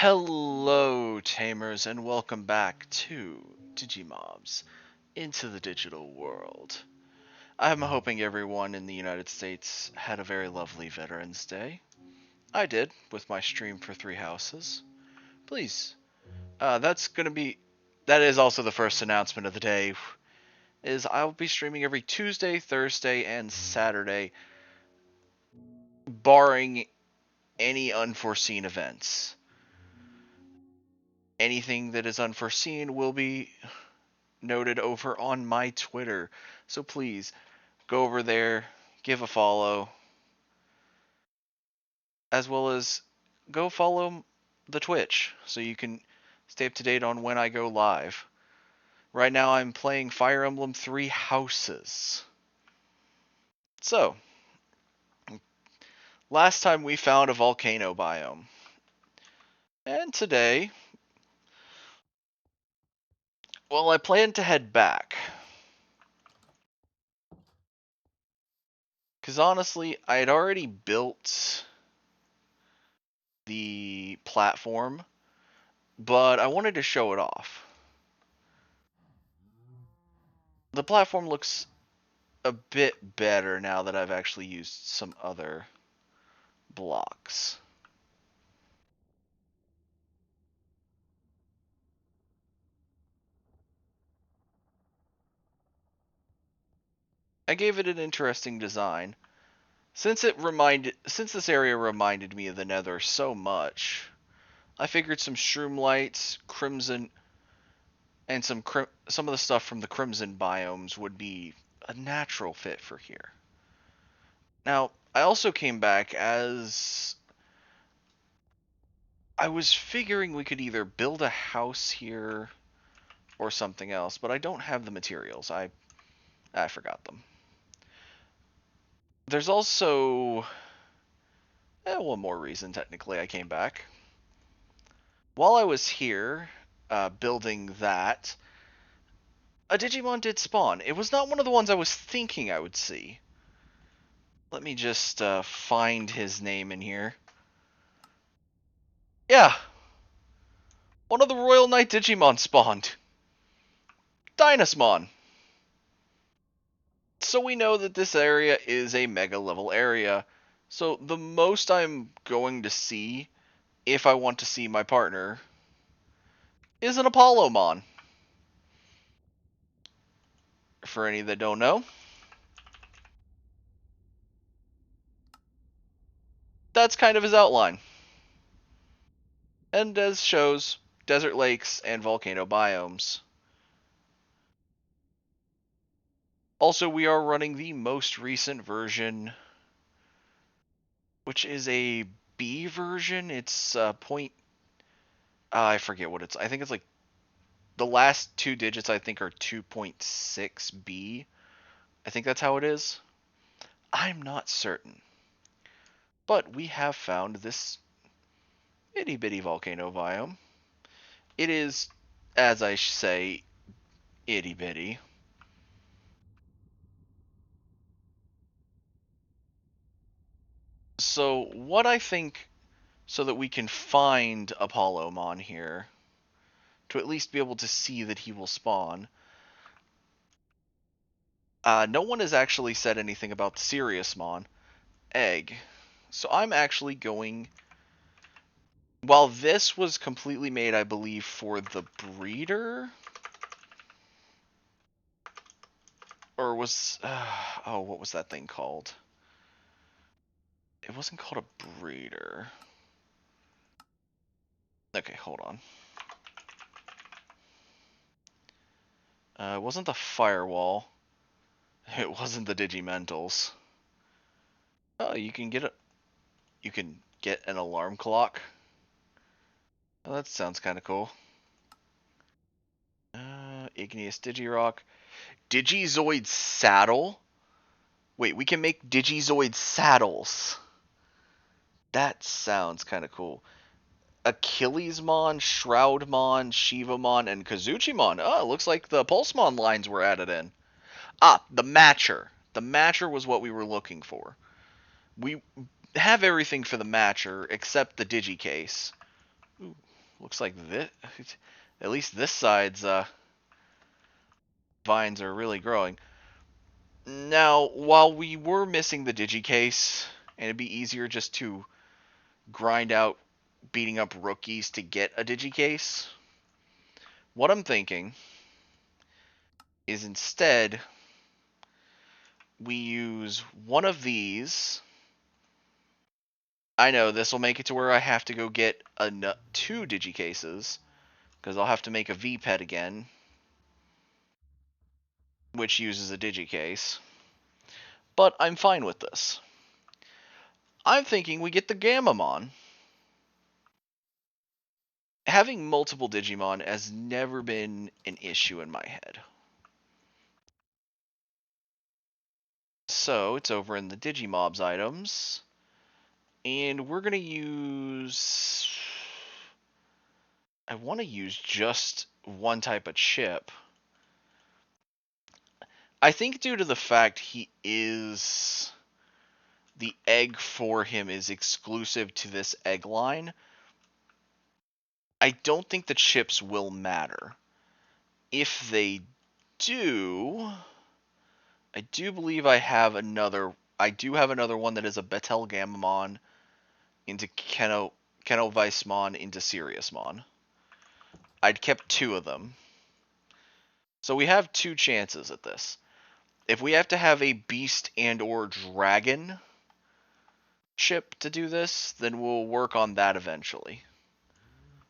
Hello, Tamers, and welcome back to Digimobs into the digital world. I'm hoping everyone in the United States had a very lovely Veterans Day. I did, with my stream for Three Houses. Please, that is also the first announcement of the day, is I'll be streaming every Tuesday, Thursday, and Saturday, barring any unforeseen events. Anything that is unforeseen will be noted over on my Twitter. So please go over there, give a follow, as well as go follow the Twitch so you can stay up to date on when I go live. Right now I'm playing Fire Emblem Three Houses. So, last time we found a volcano biome. And today, well, I plan to head back. Because honestly, I had already built the platform, but I wanted to show it off. The platform looks a bit better now that I've actually used some other blocks. I gave it an interesting design. Since this area reminded me of the Nether so much, I figured some Shroomlights, Crimson, and some of the stuff from the Crimson biomes would be a natural fit for here. Now, I also came back as I was figuring we could either build a house here or something else, but I don't have the materials. I forgot them. There's also one more reason technically I came back. While I was here building that, a Digimon did spawn. It was not one of the ones I was thinking I would see. Let me just find his name in here. Yeah, one of the Royal Knight Digimon spawned. Dynasmon. So we know that this area is a mega level area. So the most I'm going to see, if I want to see my partner, is an Apollomon. For any that don't know, that's kind of his outline. And as shows, desert lakes and volcano biomes. Also, we are running the most recent version, which is a B version. It's point. I forget what it's. I think it's like the last two digits. I think are 2.6B. I think that's how it is. I'm not certain, but we have found this itty bitty volcano biome. It is, as I say, itty bitty. So what I think, so that we can find Apollomon here, to at least be able to see that he will spawn. No one has actually said anything about Siriusmon egg. So I'm actually going... While this was completely made, I believe, for the breeder... Or was... oh, what was that thing called? It wasn't called a breeder. Okay, hold on. It wasn't the firewall. It wasn't the Digimentals. Oh, you can get an alarm clock. Oh, that sounds kind of cool. Igneous Digirock. Digizoid saddle? Wait, we can make Digizoid saddles. That sounds kind of cool. Achillesmon, Shroudmon, Shivamon, and Kazuchimon. Oh, it looks like the Pulsemon lines were added in. Ah, the Matcher. The Matcher was what we were looking for. We have everything for the Matcher except the Digicase. Ooh, looks like this. At least this side's vines are really growing. Now, while we were missing the digicase, and it'd be easier just to grind out beating up rookies to get a digicase, what I'm thinking is instead we use one of these. I know this will make it to where I have to go get two digicases, because I'll have to make a V-Pet again, which uses a digicase. But I'm fine with this. I'm thinking we get the Gamamon. Having multiple Digimon has never been an issue in my head. So it's over in the Digimobs items. And we're going to use... I want to use just one type of chip. I think due to the fact he is... the egg for him is exclusive to this egg line, I don't think the chips will matter. If they do... I do believe I have another... I do have another one that is a Betel Gamamon into Keno Weissmon into Siriusmon. I'd kept two of them. So we have two chances at this. If we have to have a beast and or dragon chip to do this, then we'll work on that eventually.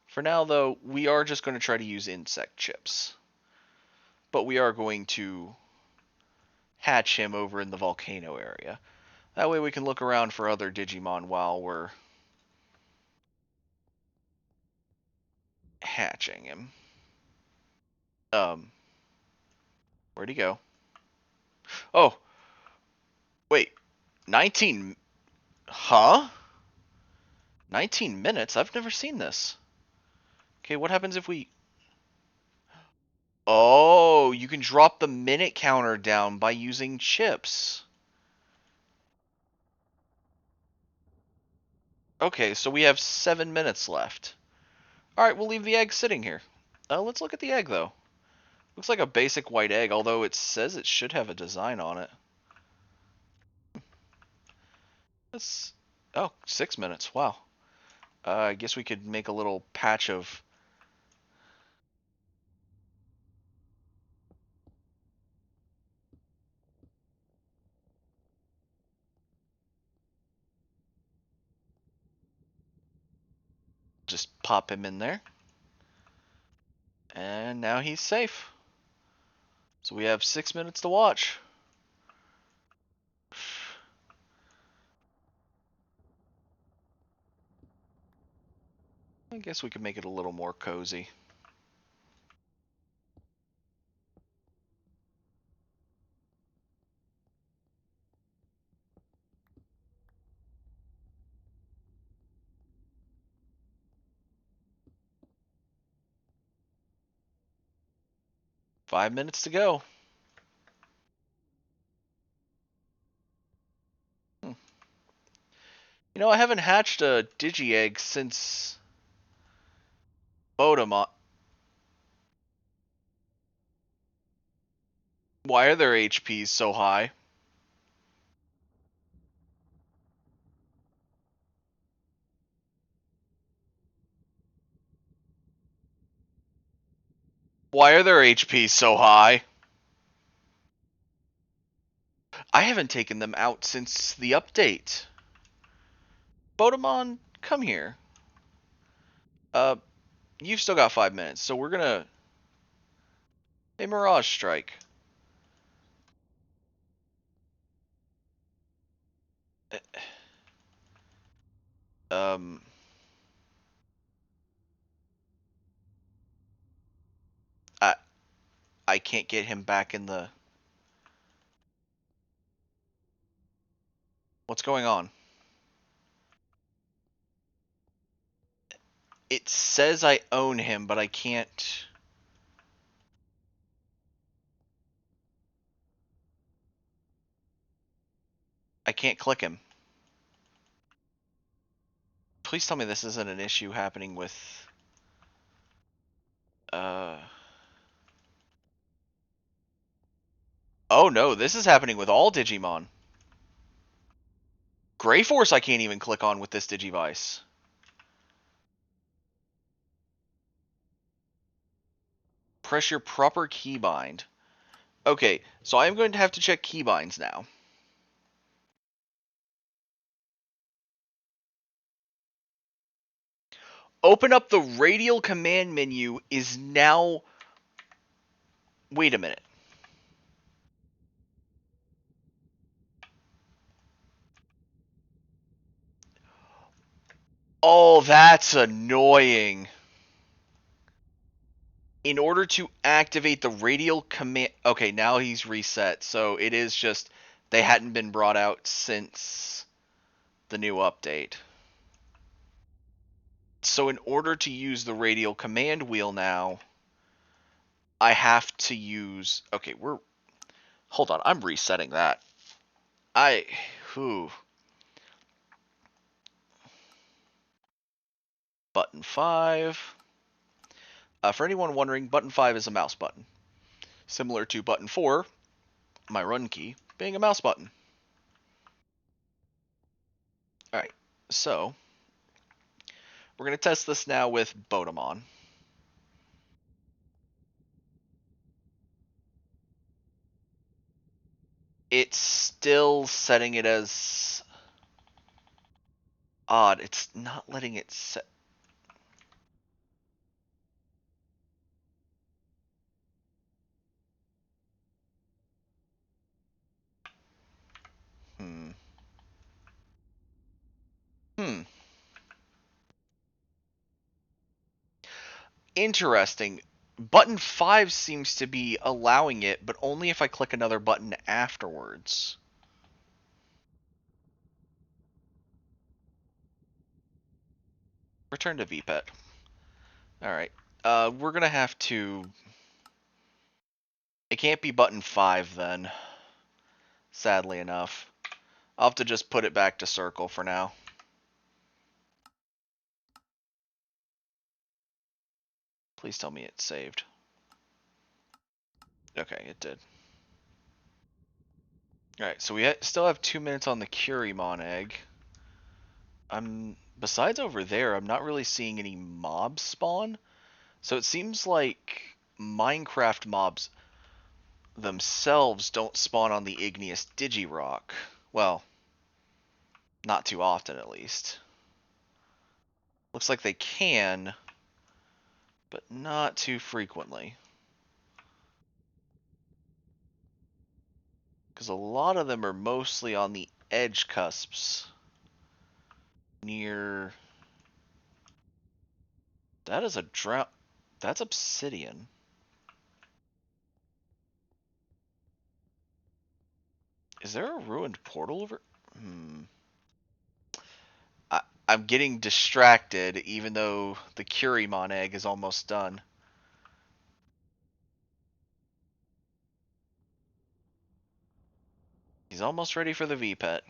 For now, though, we are just going to try to use insect chips. But we are going to hatch him over in the Volcano area. That way we can look around for other Digimon while we're hatching him. Where'd he go? Oh, wait. 19... Huh? 19 minutes? I've never seen this. Okay, what happens if we... Oh, you can drop the minute counter down by using chips. Okay, so we have 7 minutes left. Alright, we'll leave the egg sitting here. Let's look at the egg, though. Looks like a basic white egg, although it says it should have a design on it. That's... Oh, 6 minutes. Wow. I guess we could make a little patch of... Just pop him in there. And now he's safe. So we have 6 minutes to watch. I guess we could make it a little more cozy. Five minutes to go. You know, I haven't hatched a Digi-Egg since Bodemon. Why are their HPs so high? Why are their HPs so high? I haven't taken them out since the update. Bodemon, come here. You've still got 5 minutes, so we're gonna... A Mirage Strike. Um... I, I can't get him back in the... What's going on? It says I own him, but I can't... I can't click him. Please tell me this isn't an issue happening with... Uh. Oh no, this is happening with all Digimon. Gray Force I can't even click on with this Digivice. Press your proper keybind. Okay, so I'm going to have to check keybinds now. Open up the radial command menu is now... Wait a minute. Oh, that's annoying. In order to activate the radial command... Okay, now he's reset. So it is just... They hadn't been brought out since the new update. So in order to use the radial command wheel now, I have to use... Okay, we're... Hold on, I'm resetting that. Whew. Button 5. For anyone wondering, button 5 is a mouse button. Similar to button 4, my run key, being a mouse button. Alright, so we're going to test this now with Botamon. It's still setting it as odd. It's not letting it set. Hmm. Hmm. Interesting. Button 5 seems to be allowing it, but only if I click another button afterwards. Return to VPET. Alright. We're going to have to... It can't be button 5 then. Sadly enough. I'll have to just put it back to circle for now. Please tell me it's saved. Okay, it did. Alright, so we still have 2 minutes on the Curimon egg. Besides over there, I'm not really seeing any mobs spawn. So it seems like Minecraft mobs themselves don't spawn on the igneous Digirock. Well, not too often at least. Looks like they can, but not too frequently. Because a lot of them are mostly on the edge cusps. Near... That is a drought. That's obsidian. Is there a ruined portal over... I'm getting distracted, even though the Curimon egg is almost done. He's almost ready for the VPET.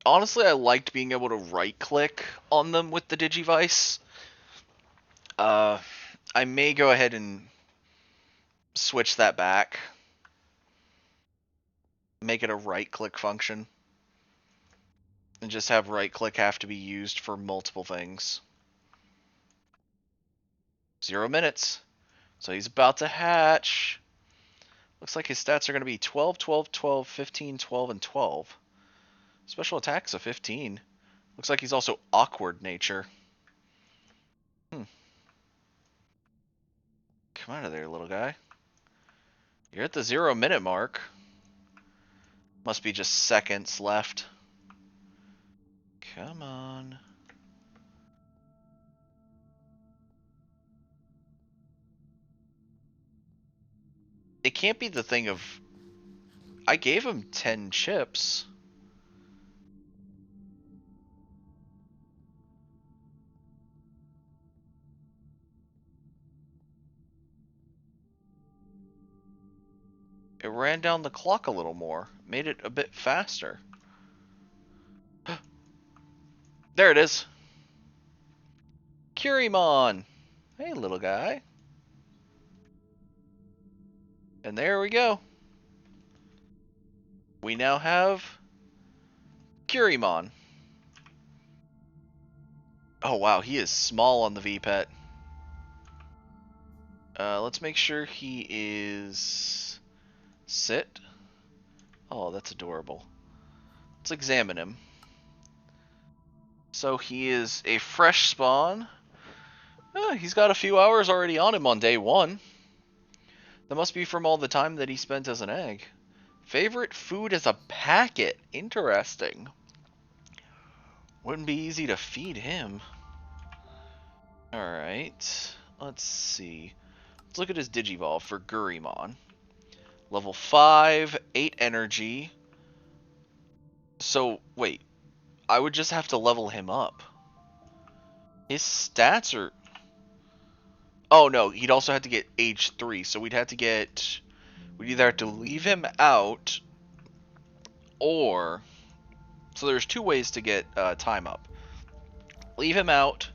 Honestly, I liked being able to right-click on them with the Digivice. I may go ahead and switch that back. Make it a right-click function. And just have right-click have to be used for multiple things. 0 minutes. So he's about to hatch. Looks like his stats are going to be 12, 12, 12, 15, 12, and 12. Special attack's a 15. Looks like he's also awkward nature. Come out of there, little guy. You're at the 0 minute mark. Must be just seconds left. Come on. It can't be the thing of... I gave him 10 chips. It ran down the clock a little more. Made it a bit faster. There it is. Curimon. Hey, little guy. And there we go. We now have Curimon. Oh, wow. He is small on the VPET. Let's make sure he is... Sit. Oh, that's adorable. Let's examine him. So he is a fresh spawn. He's got a few hours already on him on day 1. That must be from all the time that he spent as an egg. Favorite food as a packet. Interesting. Wouldn't be easy to feed him. Alright. Let's see. Let's look at his Digivolve for Curimon. Level 5, 8 energy. So, wait. I would just have to level him up. His stats are... Oh, no. He'd also have to get age 3. So we'd have to get... We'd either have to leave him out, or... So there's 2 ways to get time up. Leave him out,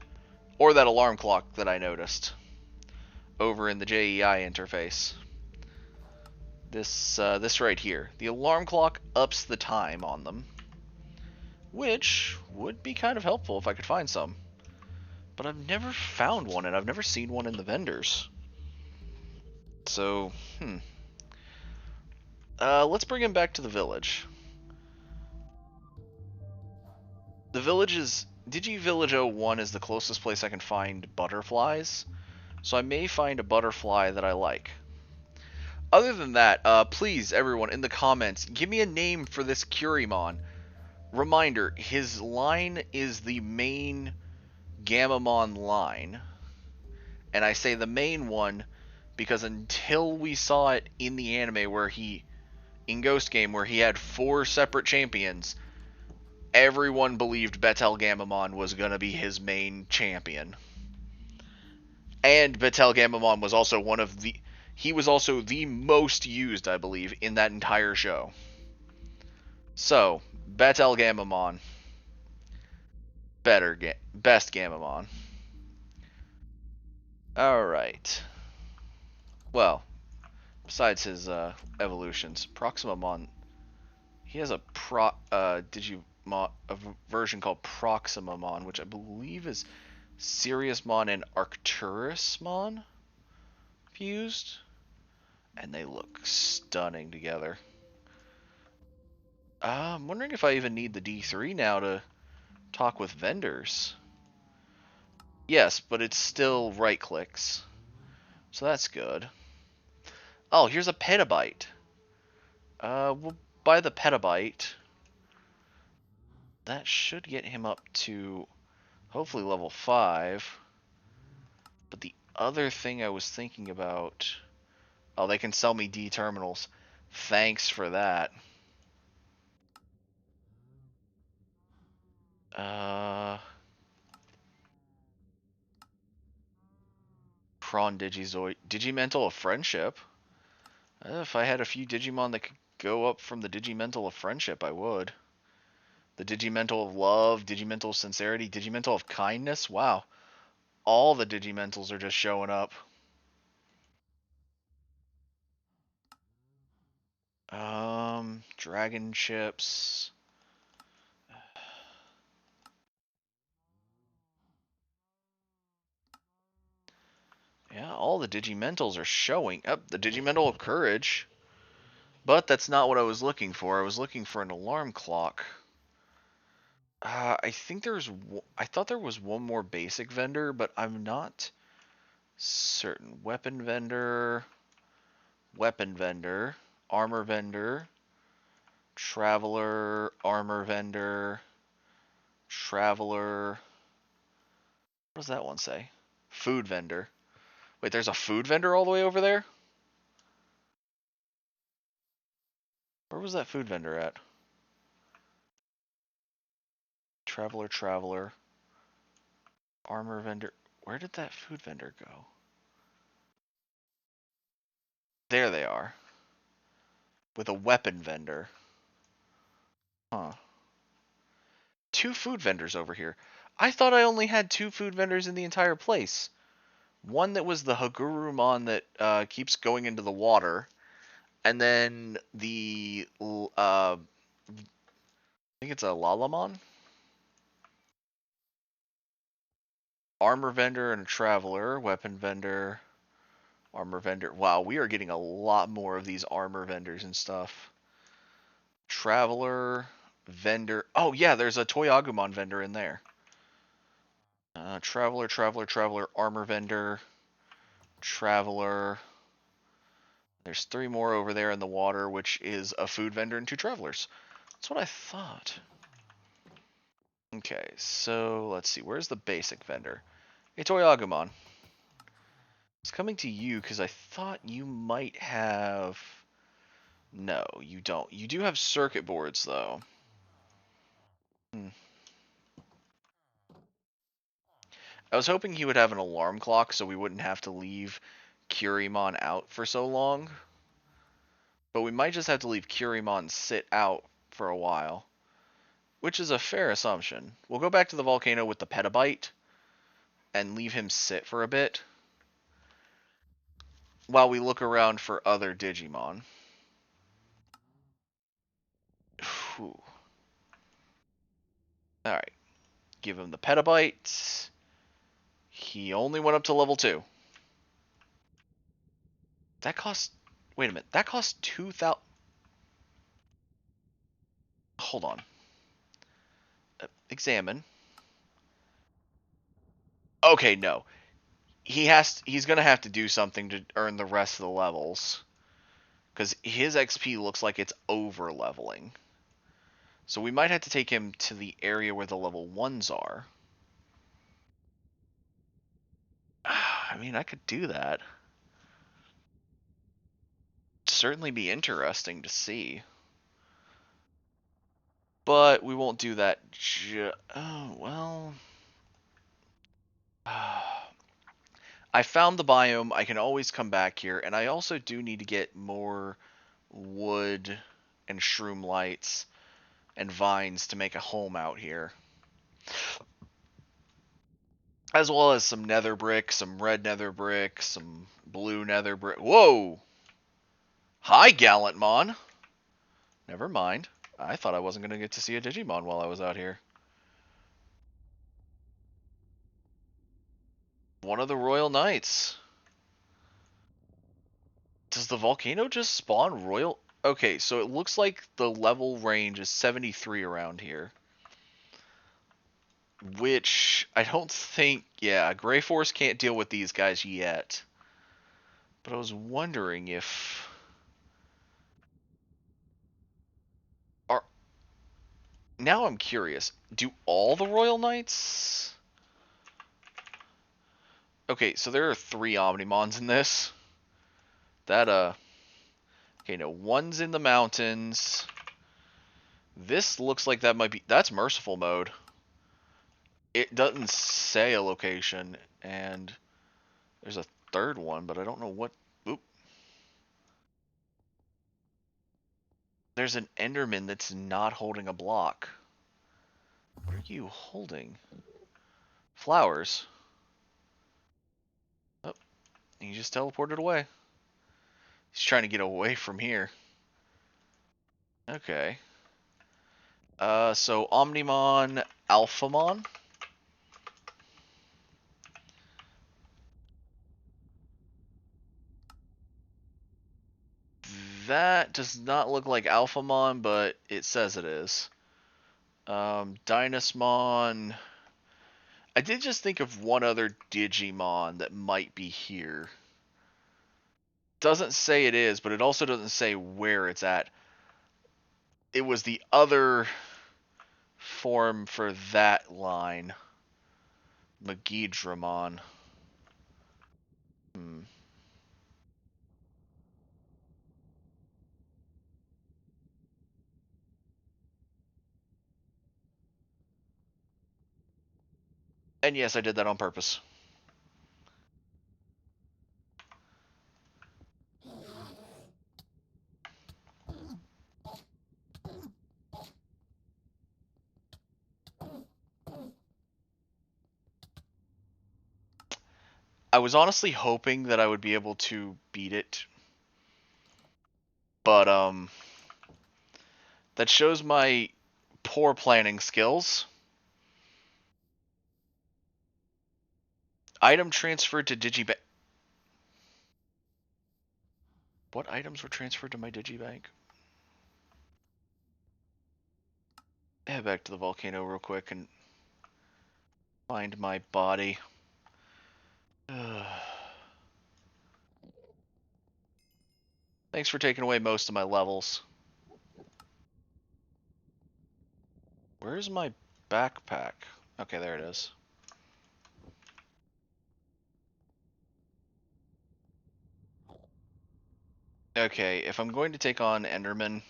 or that alarm clock that I noticed over in the JEI interface. This right here. The alarm clock ups the time on them, which would be kind of helpful if I could find some. But I've never found one, and I've never seen one in the vendors. So, let's bring him back to the village. The village is... Digi-Village 01 is the closest place I can find butterflies, so I may find a butterfly that I like. Other than that, please, everyone, in the comments, give me a name for this Curimon. Reminder, his line is the main Gamamon line. And I say the main one because until we saw it in the anime where in Ghost Game, where he had 4 separate champions, everyone believed Betel Gamamon was going to be his main champion. And Betel Gamamon was also he was also the most used, I believe, in that entire show. So, Betel Gamamon. Best Gamamon. Alright. Well, besides his evolutions, Proximamon, he has a version called Proximamon, which I believe is Siriusmon and Arcturusmon fused, and they look stunning together. I'm wondering if I even need the D3 now to talk with vendors. Yes, but it's still right clicks, so that's good. Oh, here's a petabyte. We'll buy the petabyte. That should get him up to hopefully level 5. But the other thing I was thinking about... Oh, they can sell me D terminals. Thanks for that. Prawn Digizoid. Digimental of Friendship. If I had a few Digimon that could go up from the Digimental of Friendship, I would. The Digimental of Love, Digimental of Sincerity, Digimental of Kindness. Wow. All the Digimentals are just showing up. Dragon Chips. Yeah, all the Digimentals are showing up. The Digimental of Courage. But that's not what I was looking for. I was looking for an alarm clock. I think I thought there was one more basic vendor, but I'm not certain. Weapon vendor, armor vendor, traveler, armor vendor, traveler. What does that one say? Food vendor. Wait, there's a food vendor all the way over there? Where was that food vendor at? Traveler, armor vendor. Where did that food vendor go? There they are. with a weapon vendor. Huh. 2 food vendors over here. I thought I only had 2 food vendors in the entire place. One that was the Hagurumon that keeps going into the water, and then I think it's a Lalamon? Armor vendor and a traveler, weapon vendor, armor vendor. Wow, we are getting a lot more of these armor vendors and stuff. Traveler, vendor. Oh yeah, there's a Toyagumon vendor in there. Traveler, armor vendor, traveler. There's 3 more over there in the water, which is a food vendor and 2 travelers. That's what I thought. Okay, so let's see. Where's the basic vendor? Hey, Toyagumon. It's coming to you because I thought you might have... No, you don't. You do have circuit boards, though. Hmm. I was hoping he would have an alarm clock so we wouldn't have to leave Curimon out for so long. But we might just have to leave Curimon sit out for a while. Which is a fair assumption. We'll go back to the volcano with the petabyte and leave him sit for a bit while we look around for other Digimon. Alright. Give him the petabyte. He only went up to level 2. That cost... Wait a minute. That cost 2,000... Hold on. Examine. Okay, no. He's going to have to do something to earn the rest of the levels. Because his XP looks like it's over-leveling. So we might have to take him to the area where the level 1s are. I mean, I could do that. Certainly be interesting to see. But we won't do that oh, well... I found the biome. I can always come back here. And I also do need to get more wood and shroom lights and vines to make a home out here. As well as some nether brick, some red nether brick, some blue nether brick. Whoa! Hi, Gallantmon! Never mind. I thought I wasn't going to get to see a Digimon while I was out here. One of the Royal Knights. Does the volcano just spawn royal? Okay, so it looks like the level range is 73 around here. Which, I don't think... Yeah, Grey Force can't deal with these guys yet. But I was wondering if... Now I'm curious. Do all the Royal Knights... Okay, so there are 3 Omnimons in this. That, Okay, no, one's in the mountains. This looks like that might be... That's Merciful Mode. It doesn't say a location, and there's a third one, but I don't know what... Oop. There's an Enderman that's not holding a block. What are you holding? Flowers. Oh, he just teleported away. He's trying to get away from here. Okay. So Omnimon, Alphamon. That does not look like Alphamon, but it says it is. Dynasmon. I did just think of one other Digimon that might be here. Doesn't say it is, but it also doesn't say where it's at. It was the other form for that line. Magidramon. Hmm. And yes, I did that on purpose. I was honestly hoping that I would be able to beat it, but that shows my poor planning skills. Item transferred to Digibank. What items were transferred to my Digibank? Head back to the volcano real quick and find my body. Thanks for taking away most of my levels. Where's my backpack? Okay, there it is. Okay, if I'm going to take on Enderman,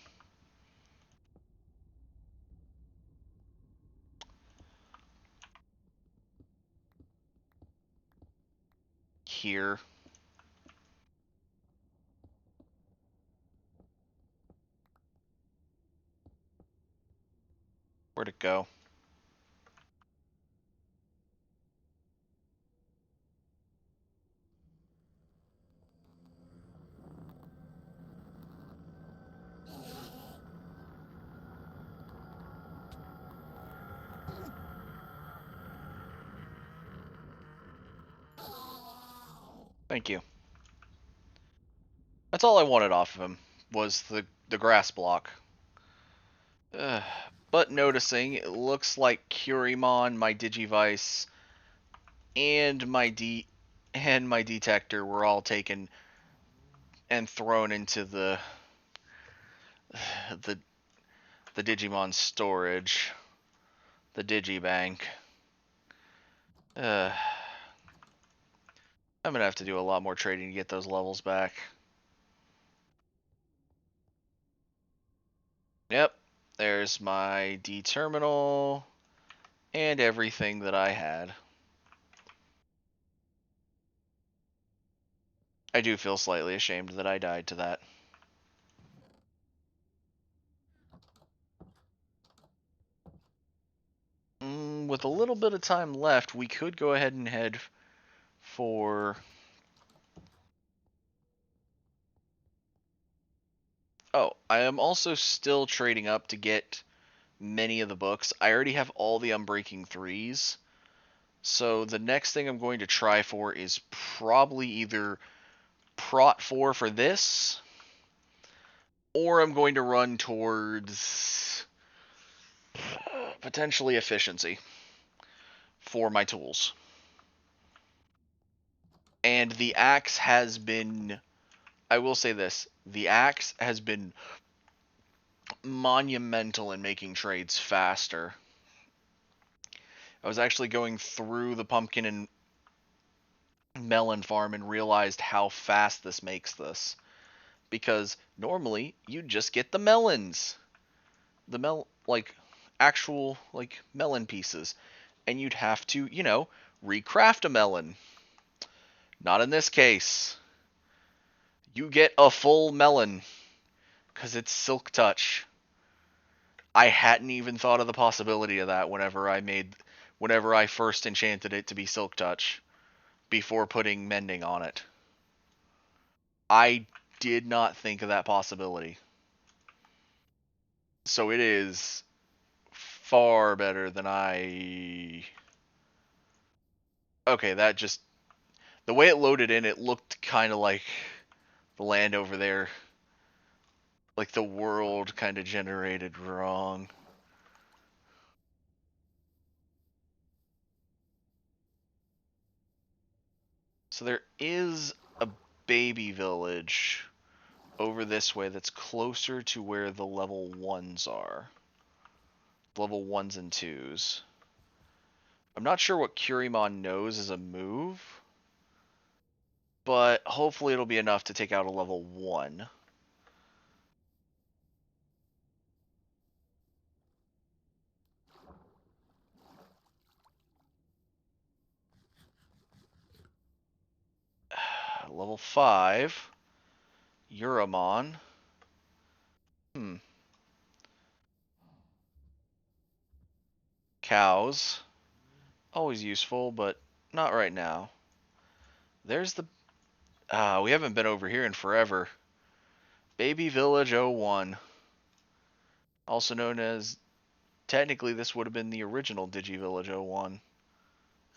here. Where'd it go? Thank you. That's all I wanted off of him, was the grass block. But noticing, it looks like Curimon, my Digivice, and my detector were all taken and thrown into the the Digimon storage, the Digibank. I'm gonna have to do a lot more trading to get those levels back. Yep, there's my D terminal and everything that I had. I do feel slightly ashamed that I died to that. With a little bit of time left, we could go ahead and head for... Oh, I am also still trading up to get many of the books. I already have all the Unbreaking 3s. So the next thing I'm going to try for is probably either Prot 4 for this, or I'm going to run towards potentially efficiency for my tools. And the axe has been, I will say this, the axe has been monumental in making trades faster. I was actually going through the pumpkin and melon farm and realized how fast this makes this. Because normally you just get the melons. Like actual like melon pieces. And you'd have to, recraft a melon. Not in this case. You get a full melon. Because it's Silk Touch. I hadn't even thought of the possibility of that whenever I first enchanted it to be Silk Touch before putting Mending on it. I did not think of that possibility. So it is far better than I... Okay, that just... The way it loaded in, it looked kind of like the land over there. Like the world kind of generated wrong. So there is a baby village over this way that's closer to where the level 1s are. Level 1s and 2s. I'm not sure what Curimon knows as a move, but hopefully it'll be enough to take out a level 1. Level 5. Uramon. Cows. Always useful, but not right now. There's the... we haven't been over here in forever. Baby Village 01. Also known as... Technically, this would have been the original Digi-Village 01.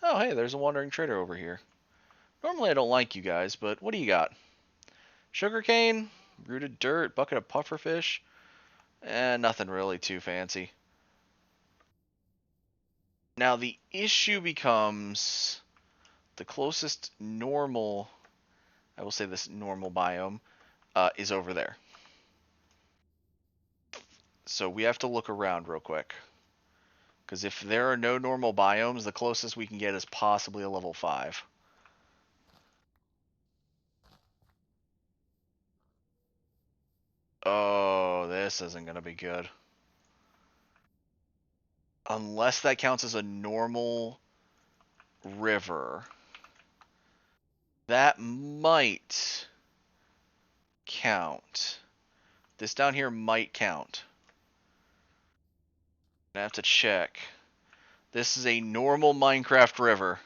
Oh, hey, there's a wandering trader over here. Normally I don't like you guys, but what do you got? Sugarcane? Rooted dirt? Bucket of pufferfish? Nothing really too fancy. Now the issue becomes the closest normal, I will say this normal biome, is over there. So we have to look around real quick. Because if there are no normal biomes, the closest we can get is possibly a level 5. Oh, this isn't going to be good. Unless that counts as a normal river. That might count. This down here might count. I have to check. This is a normal Minecraft river.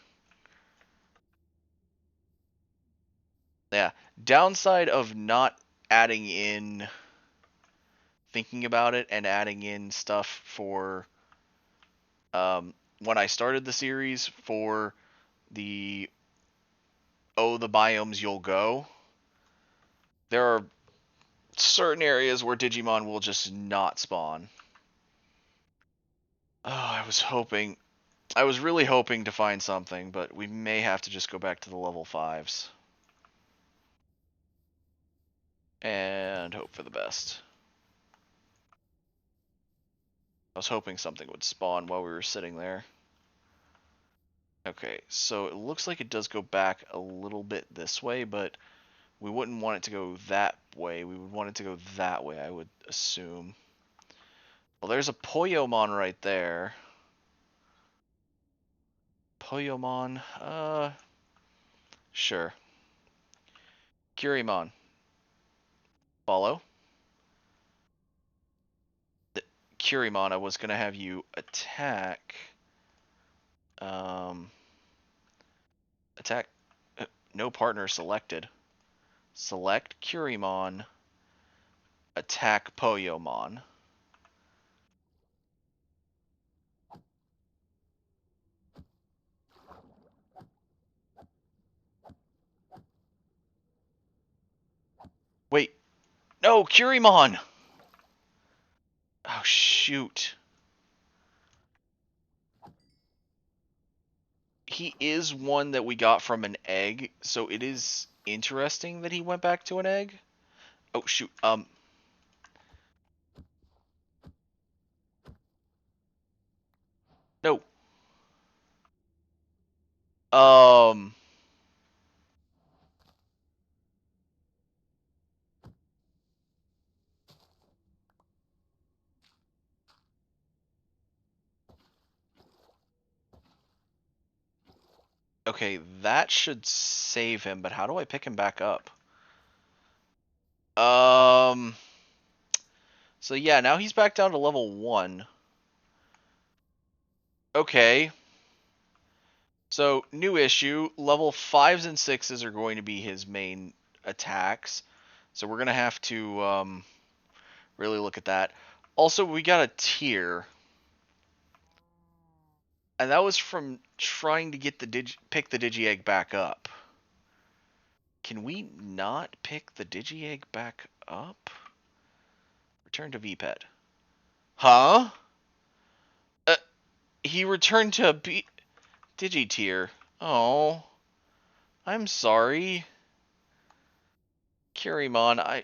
Yeah. Downside of not adding in, thinking about it, and adding in stuff for when I started the series for the the biomes you'll go. There are certain areas where Digimon will just not spawn. Oh, I was really hoping to find something, but we may have to just go back to the level 5s. And hope for the best. I was hoping something would spawn while we were sitting there. Okay, so it looks like it does go back a little bit this way, but we wouldn't want it to go that way. We would want it to go that way, I would assume. Well, there's a Poyomon right there. Poyomon, sure. Curimon. Follow. Curimon, I was going to have you attack... attack... no partner selected. Select Curimon. Attack Poyomon. Wait. No, Curimon! Oh, shoot. He is one that we got from an egg, so it is interesting that he went back to an egg. Oh, shoot. No. Um... Okay, that should save him, but how do I pick him back up? Um... So yeah, now he's back down to level 1. Okay. So, new issue. Level 5s and 6s are going to be his main attacks. So we're going to have to really look at that. Also, we got a tier. And that was from trying to get the pick the Digi-Egg back up. Can we not pick the Digi-Egg back up? Return to VPET. Huh? He returned to Digi-Tier. Oh. I'm sorry. Curimon,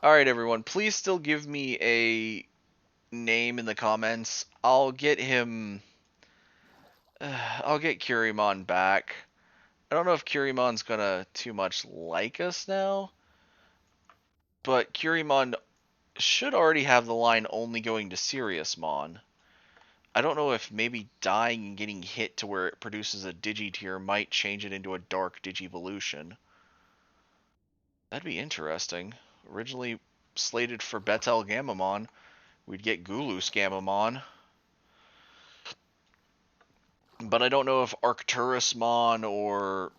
Alright, everyone. Please still give me a name in the comments. I'll get him... I'll get Curimon back. I don't know if Curimon's gonna too much like us now, but Curimon should already have the line only going to Seriousmon. I don't know if maybe dying and getting hit to where it produces a Digi-Tier might change it into a Dark Digivolution. That'd be interesting. Originally slated for Betel Gamamon, we'd get Gulu Scamamon. But I don't know if Arcturusmon or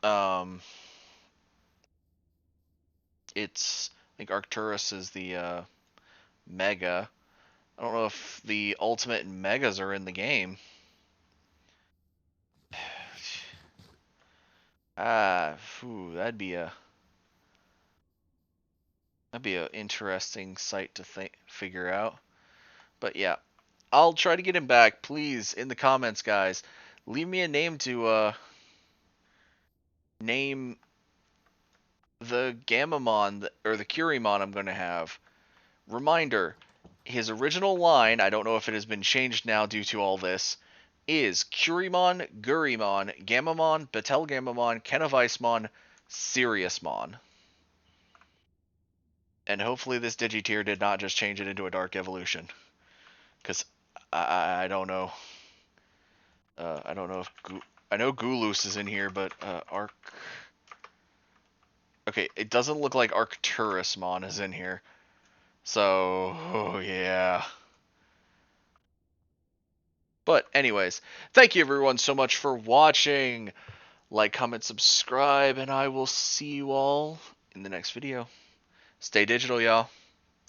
um, I think Arcturus is the Mega. I don't know if the Ultimate and Megas are in the game. That'd be a interesting sight to figure out. But yeah, I'll try to get him back. Please, in the comments, guys, leave me a name to name the Gamamon or the Curimon I'm going to have. Reminder: his original line, I don't know if it has been changed now due to all this, is Curimon, Gurimon, Gamamon, Betelgamamon, Kenovismon, Siriusmon. And hopefully this Digitier did not just change it into a Dark Evolution. Because I don't know. I don't know if... I know Goulus is in here, but Arc... Okay, it doesn't look like Arcturusmon is in here. So, oh yeah. But anyways, thank you everyone so much for watching. Like, comment, subscribe, and I will see you all in the next video. Stay digital, y'all.